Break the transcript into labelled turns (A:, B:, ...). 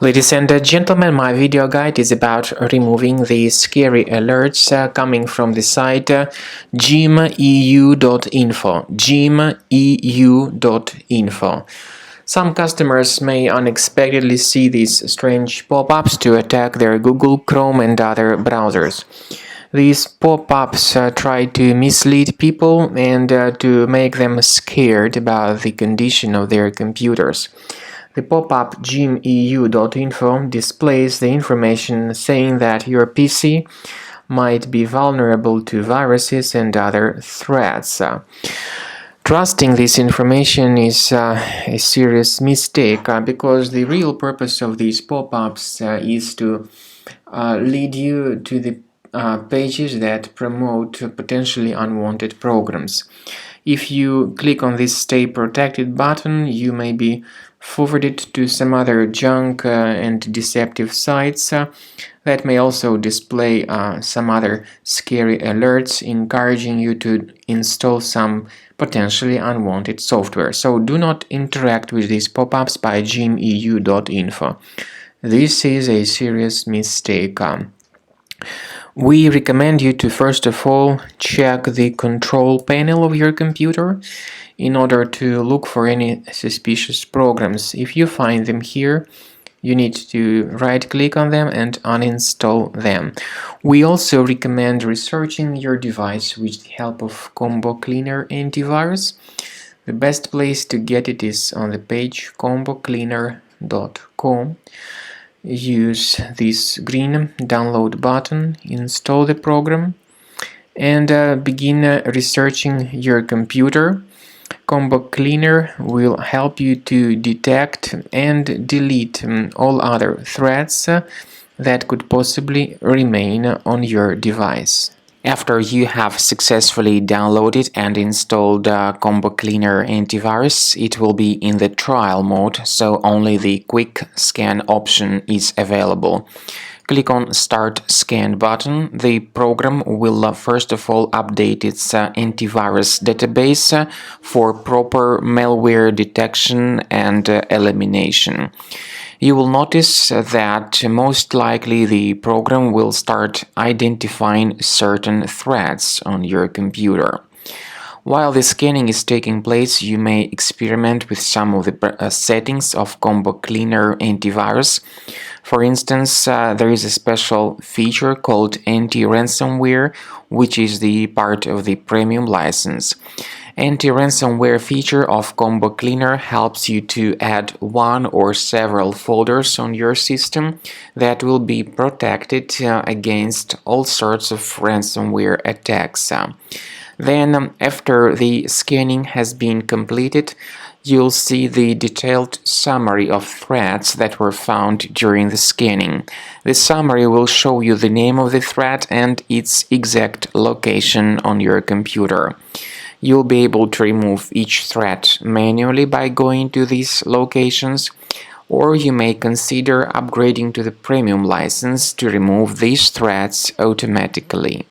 A: Ladies and gentlemen, my video guide is about removing the scary alerts coming from the site Jimeu.info. Jimeu.info. Some customers may unexpectedly see these strange pop-ups to attack their Google, Chrome and other browsers. These pop-ups try to mislead people and to make them scared about the condition of their computers. The pop-up Jimeu.info displays the information saying that your PC might be vulnerable to viruses and other threats. Trusting this information is a serious mistake because the real purpose of these pop-ups is to lead you to the pages that promote potentially unwanted programs. If you click on this Stay Protected button, you may be forwarded to some other junk and deceptive sites that may also display some other scary alerts, encouraging you to install some potentially unwanted software. So do not interact with these pop-ups by Jimeu.info. This is a serious mistake. We recommend you to first of all check the control panel of your computer in order to look for any suspicious programs. If you find them here, you need to right-click on them and uninstall them. We also recommend researching your device with the help of Combo Cleaner antivirus. The best place to get it is on the page combocleaner.com. Use this green download button, install the program, and begin researching your computer. Combo Cleaner will help you to detect and delete all other threats that could possibly remain on your device. After you have successfully downloaded and installed Combo Cleaner antivirus, it will be in the trial mode, so only the quick scan option is available. Click on Start Scan button. The program will first of all update its antivirus database for proper malware detection and elimination. You will notice that most likely the program will start identifying certain threats on your computer. While the scanning is taking place, you may experiment with some of the settings of Combo Cleaner antivirus. For instance, there is a special feature called anti-ransomware, which is the part of the premium license. Anti-ransomware feature of Combo Cleaner helps you to add one or several folders on your system that will be protected against all sorts of ransomware attacks. Then, after the scanning has been completed, you'll see the detailed summary of threats that were found during the scanning. The summary will show you the name of the threat and its exact location on your computer. You'll be able to remove each threat manually by going to these locations, or you may consider upgrading to the premium license to remove these threats automatically.